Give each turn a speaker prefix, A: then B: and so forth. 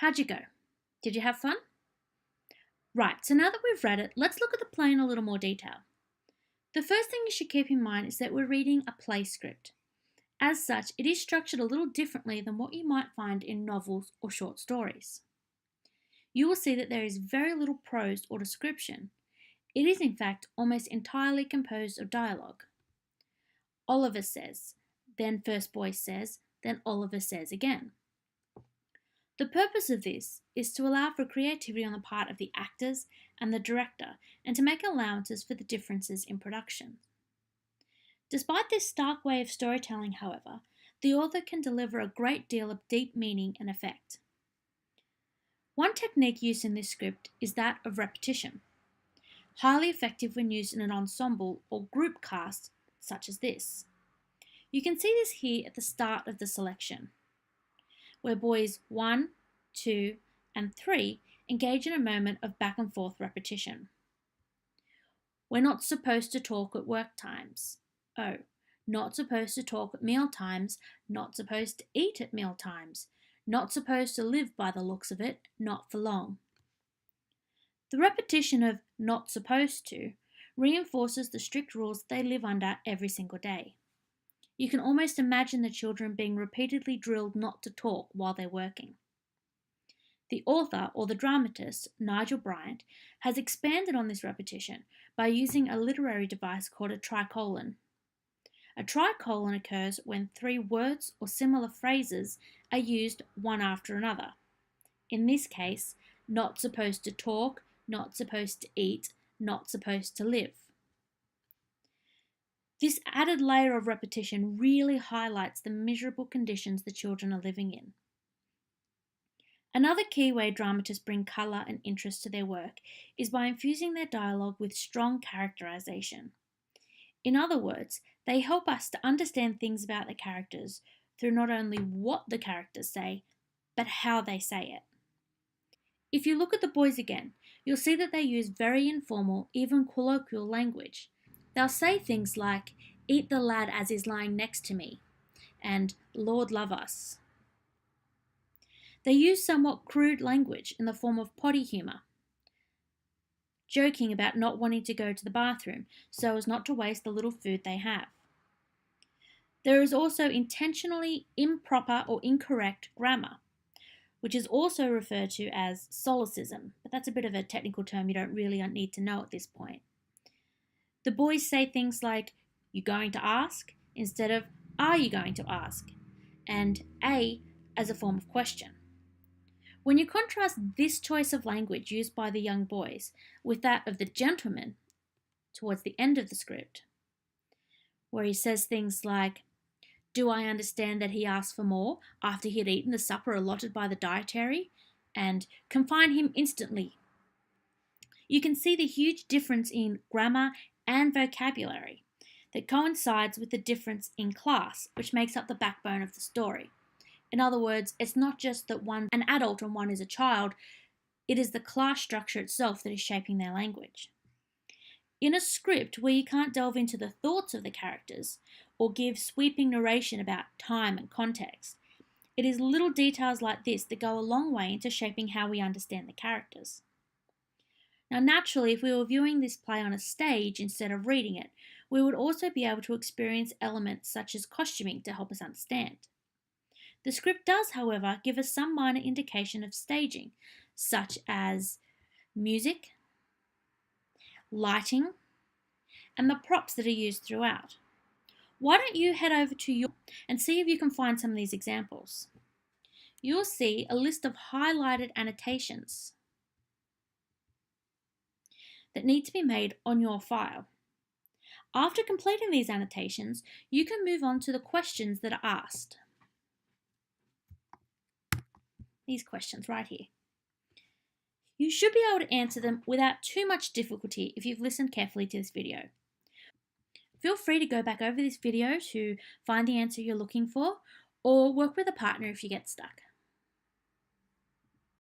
A: How'd you go? Did you have fun? Right, so now that we've read it, let's look at the play in a little more detail. The first thing you should keep in mind is that we're reading a play script. As such, it is structured a little differently than what you might find in novels or short stories. You will see that there is very little prose or description. It is in fact almost entirely composed of dialogue. Oliver says, then first boy says, then Oliver says again. The purpose of this is to allow for creativity on the part of the actors and the director and to make allowances for the differences in production. Despite this stark way of storytelling, however, the author can deliver a great deal of deep meaning and effect. One technique used in this script is that of repetition, highly effective when used in an ensemble or group cast such as this. You can see this here at the start of the selection, where boys 1, 2, and 3 engage in a moment of back and forth repetition. We're not supposed to talk at work times. Oh, not supposed to talk at meal times, not supposed to eat at meal times, not supposed to live by the looks of it, not for long. The repetition of not supposed to reinforces the strict rules they live under every single day. You can almost imagine the children being repeatedly drilled not to talk while they're working. The author, or the dramatist, Nigel Bryant, has expanded on this repetition by using a literary device called a tricolon. A tricolon occurs when 3 words or similar phrases are used one after another. In this case, not supposed to talk, not supposed to eat, not supposed to live. This added layer of repetition really highlights the miserable conditions the children are living in. Another key way dramatists bring colour and interest to their work is by infusing their dialogue with strong characterisation. In other words, they help us to understand things about the characters through not only what the characters say, but how they say it. If you look at the boys again, you'll see that they use very informal, even colloquial language. They'll say things like, "Eat the lad as is lying next to me," and "Lord love us." They use somewhat crude language in the form of potty humour, joking about not wanting to go to the bathroom so as not to waste the little food they have. There is also intentionally improper or incorrect grammar, which is also referred to as solecism, but that's a bit of a technical term you don't really need to know at this point. The boys say things like, "You going to ask?" instead of "Are you going to ask?" and "a" as a form of question. When you contrast this choice of language used by the young boys with that of the gentleman towards the end of the script, where he says things like, "Do I understand that he asked for more after he had eaten the supper allotted by the dietary?" and "Confine him instantly." You can see the huge difference in grammar and vocabulary that coincides with the difference in class, which makes up the backbone of the story. In other words, it's not just that one's an adult and one is a child, it is the class structure itself that is shaping their language. In a script where you can't delve into the thoughts of the characters or give sweeping narration about time and context, it is little details like this that go a long way into shaping how we understand the characters. Now, naturally, if we were viewing this play on a stage instead of reading it, we would also be able to experience elements such as costuming to help us understand. The script does, however, give us some minor indication of staging, such as music, lighting, and the props that are used throughout. Why don't you head over to your and see if you can find some of these examples. You'll see a list of highlighted annotations that need to be made on your file. After completing these annotations, you can move on to the questions that are asked. These questions right here. You should be able to answer them without too much difficulty if you've listened carefully to this video. Feel free to go back over this video to find the answer you're looking for, or work with a partner if you get stuck.